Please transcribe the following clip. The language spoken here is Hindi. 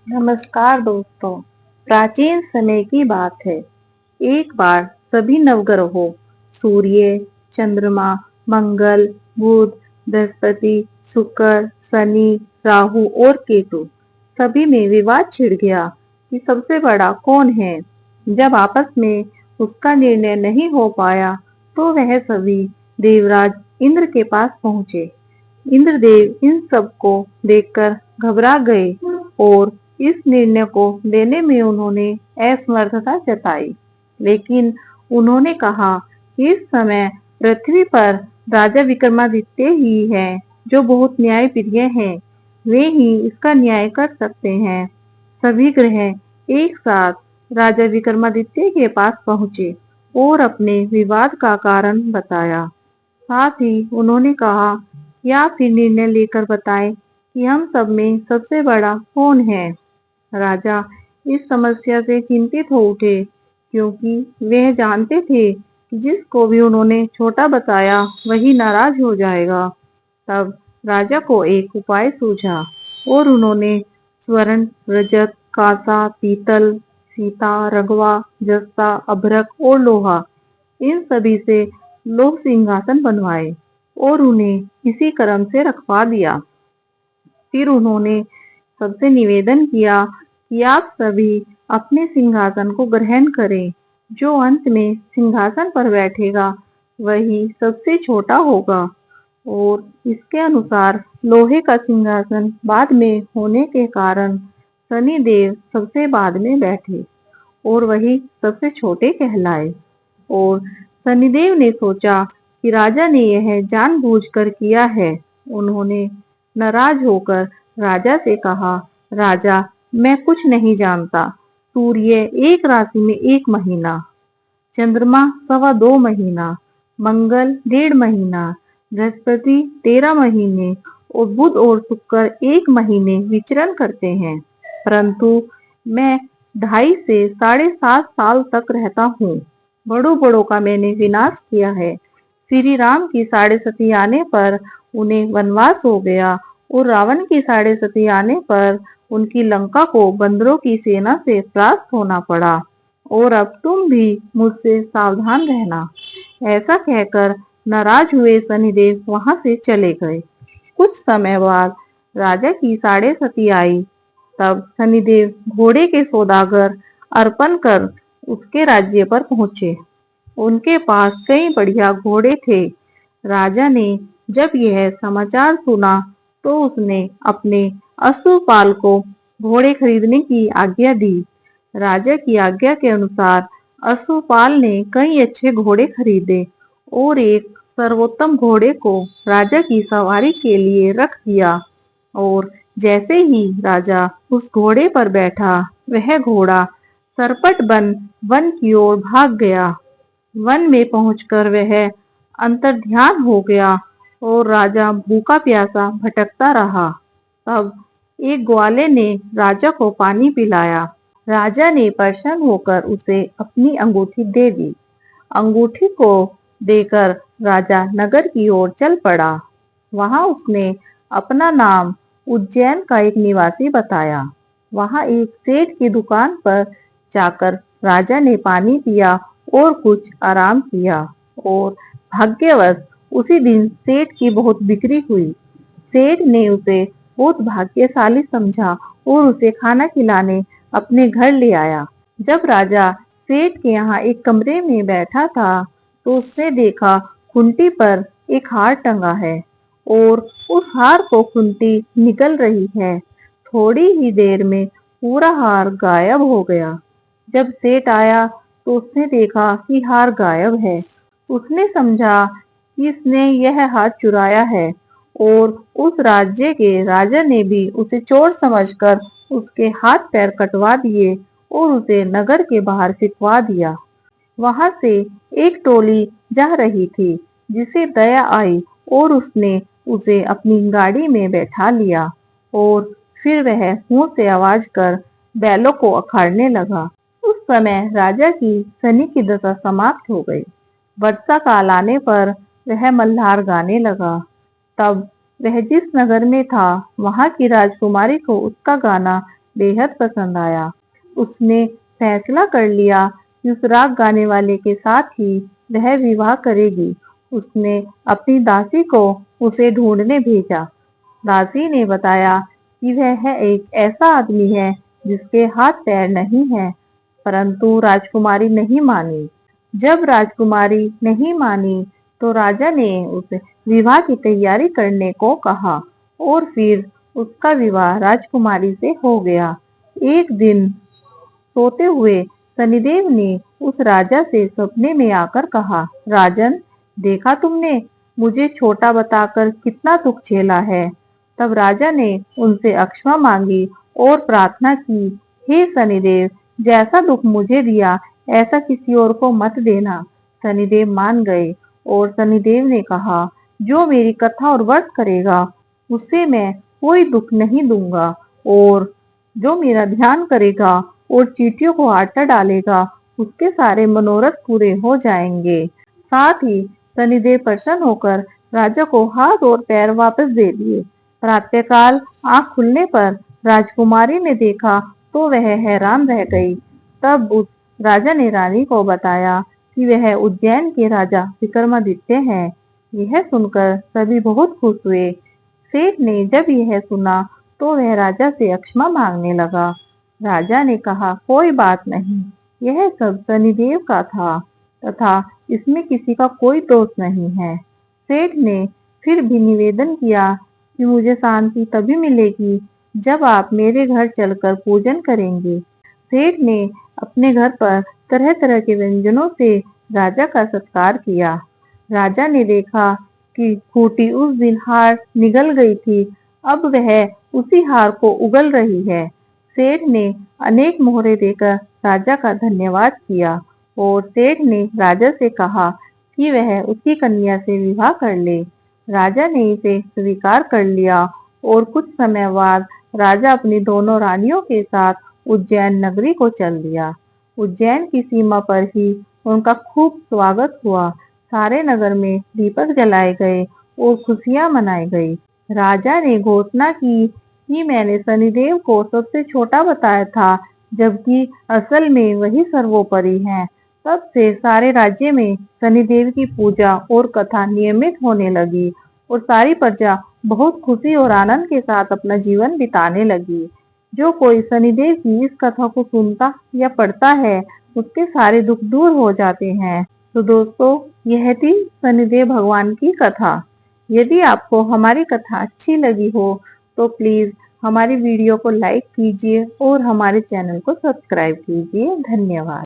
नमस्कार दोस्तों। प्राचीन समय की बात है। एक बार सभी नवग्रहों सूर्य, चंद्रमा, मंगल, बुध, बृहस्पति, शुक्र, शनि, राहु और केतु सभी में विवाद छिड़ गया कि सबसे बड़ा कौन है। जब आपस में उसका निर्णय नहीं हो पाया तो वह सभी देवराज इंद्र के पास पहुंचे। इंद्रदेव इन सब को देखकर घबरा गए और इस निर्णय को लेने में उन्होंने असमर्थता जताई। लेकिन उन्होंने कहा कि इस समय पृथ्वी पर राजा विक्रमादित्य ही हैं जो बहुत न्यायप्रिय हैं। वे ही इसका न्याय कर सकते हैं। सभी ग्रह एक साथ राजा विक्रमादित्य के पास पहुंचे और अपने विवाद का कारण बताया। साथ ही उन्होंने कहा कि आप ही निर्णय लेकर बताएं कि हम सब में सबसे बड़ा कौन है। राजा इस समस्या से चिंतित हो उठे क्योंकि वह जानते थे कि जिसको भी उन्होंने छोटा बताया वही नाराज हो जाएगा। तब राजा को एक उपाय सूझा और उन्होंने स्वर्ण, रजत, कांसा, पीतल, सीता, रगवा, जस्ता, अभ्रक और लोहा इन सभी से लोह सिंहासन बनवाए और उन्हें इसी क्रम से रखवा दिया। फिर उन्होंने सबसे निवेदन किया कि आप सभी अपने सिंहासन को ग्रहण करें। जो अंत में सिंहासन पर बैठेगा वही सबसे छोटा होगा। और इसके अनुसार लोहे का सिंहासन बाद में होने के कारण शनिदेव सबसे बाद में बैठे और वही सबसे छोटे कहलाए। और शनिदेव ने सोचा कि राजा ने यह जानबूझकर किया है। उन्होंने नाराज होकर राजा से कहा, राजा मैं कुछ नहीं जानता। सूर्य एक राशि में 1 महीना, चंद्रमा 2.25 महीना, मंगल 1.5 महीना, बृहस्पति 13 महीने और बुध और शुक्र 1 महीने विचरण करते हैं। परंतु मैं 2.5 से 7.5 साल तक रहता हूँ। बड़ों बड़ों का मैंने विनाश किया है। श्री राम की 6.5 आने पर उन्हें वनवास हो गया और रावण की 6.5 आने पर उनकी लंका को बंदरों की सेना से परास्त होना पड़ा। और अब तुम भी मुझसे सावधान रहना। ऐसा कहकर नाराज हुए शनिदेव वहां से चले गए। कुछ समय बाद राजा की 6.5 आई। तब शनिदेव घोड़े के सौदागर अर्पण कर उसके राज्य पर पहुंचे। उनके पास कई बढ़िया घोड़े थे। राजा ने जब यह समाचार सुना तो उसने अपने अश्वपाल को घोड़े खरीदने की आज्ञा दी। राजा की आज्ञा के अनुसार अश्वपाल ने कई अच्छे घोड़े खरीदे और एक सर्वोत्तम घोड़े को राजा की सवारी के लिए रख दिया। और जैसे ही राजा उस घोड़े पर बैठा वह घोड़ा सरपट बन वन की ओर भाग गया। वन में पहुंचकर वह अंतर्ध्यान हो गया और राजा भूखा प्यासा भटकता रहा। तब एक ग्वाले ने राजा को पानी पिलाया। राजा ने प्रसन्न होकर उसे अपनी अंगूठी दे दी। अंगूठी को देकर राजा नगर की ओर चल पड़ा। वहां उसने अपना नाम उज्जैन का एक निवासी बताया। वहां एक सेठ की दुकान पर जाकर राजा ने पानी पिया और कुछ आराम किया। और भाग्यवश उसी दिन सेठ की बहुत बिक्री हुई। सेठ ने उसे बहुत भाग्यशाली समझा और उसे खाना खिलाने अपने घर ले आया। जब राजा सेठ के यहाँ एक कमरे में बैठा था तो उसने देखा खूंटी पर एक हार टंगा है और उस हार को खूंटी निगल रही है। थोड़ी ही देर में पूरा हार गायब हो गया। जब सेठ आया तो उसने देखा कि हार गायब है। उसने समझा कि इसने यह हार चुराया है और उस राज्य के राजा ने भी उसे चोर समझकर उसके हाथ पैर कटवा दिए और उसे नगर के बाहर फिकवा दिया। वहां से एक टोली जा रही थी जिसे दया आई और उसने उसे अपनी गाड़ी में बैठा लिया और फिर वह मुंह से आवाज कर बैलों को अखाड़ने लगा। उस समय राजा की शनि की दशा समाप्त हो गई। वर्षा काल आने पर वह मल्हार गाने लगा। तब वह जिस नगर में था वहां की राजकुमारी को उसका गाना बेहद पसंद आया। उसने फैसला कर लिया कि उस राग गाने वाले के साथ ही वह विवाह करेगी। उसने अपनी दासी को उसे ढूंढने भेजा। दासी ने बताया कि वह एक ऐसा आदमी है जिसके हाथ पैर नहीं है, परंतु राजकुमारी नहीं मानी। जब राजकुमारी नहीं मानी तो राजा ने उसे विवाह की तैयारी करने को कहा और फिर उसका विवाह राजकुमारी से हो गया। एक दिन सोते हुए शनिदेव ने उस राजा से सपने में आकर कहा, राजन, देखा तुमने मुझे छोटा बताकर कितना दुख झेला है। तब राजा ने उनसे क्षमा मांगी और प्रार्थना की, हे शनिदेव, जैसा दुख मुझे दिया ऐसा किसी और को मत देना। शनिदेव मान गए और शनिदेव ने कहा, जो मेरी कथा और व्रत करेगा उससे मैं कोई दुख नहीं दूंगा, और जो मेरा ध्यान करेगा और चींटियों को आटा डालेगा उसके सारे मनोरथ पूरे हो जाएंगे। साथ ही शनिदेव प्रसन्न होकर राजा को हाथ और पैर वापस दे दिए। प्रातःकाल आंख खुलने पर राजकुमारी ने देखा तो वह हैरान रह गई। तब उस राजा ने रानी को बताया कि वह उज्जैन के राजा विक्रमादित्य हैं। यह सुनकर सभी बहुत खुश हुए। सेठ ने जब यह सुना तो वह राजा से क्षमा मांगने लगा। राजा ने कहा, कोई बात नहीं, यह सब शनिदेव का था तथा इसमें किसी का कोई दोष नहीं है। सेठ ने फिर भी निवेदन किया कि मुझे शांति तभी मिलेगी जब आप मेरे घर चलकर पूजन करेंगे। सेठ ने अपने घर पर तरह तरह के व्यंजनों से राजा का सत्कार किया। राजा ने देखा कि खूंटी उस दिन हार निगल गई थी, अब वह उसी हार को उगल रही है। सेठ ने अनेक मोहरे देकर राजा का धन्यवाद किया और सेठ ने राजा से कहा कि वह उसकी कन्या से विवाह कर ले। राजा ने इसे स्वीकार कर लिया और कुछ समय बाद राजा अपनी दोनों रानियों के साथ उज्जैन नगरी को चल दिया। उज्जैन की सीमा पर ही उनका खूब स्वागत हुआ। सारे नगर में दीपक जलाए गए और खुशियां मनाई गई। राजा ने घोषणा की कि मैंने शनिदेव को सबसे छोटा बताया था, जबकि असल में वही सर्वोपरि हैं। तब से सारे राज्य में शनिदेव की पूजा और कथा नियमित होने लगी और सारी प्रजा बहुत खुशी और आनंद के साथ अपना जीवन बिताने लगी। जो कोई शनिदेव की इस कथा को सुनता या पढ़ता है उसके सारे दुख दूर हो जाते हैं। तो दोस्तों, यह थी शनिदेव भगवान की कथा। यदि आपको हमारी कथा अच्छी लगी हो तो प्लीज हमारी वीडियो को लाइक कीजिए और हमारे चैनल को सब्सक्राइब कीजिए। धन्यवाद।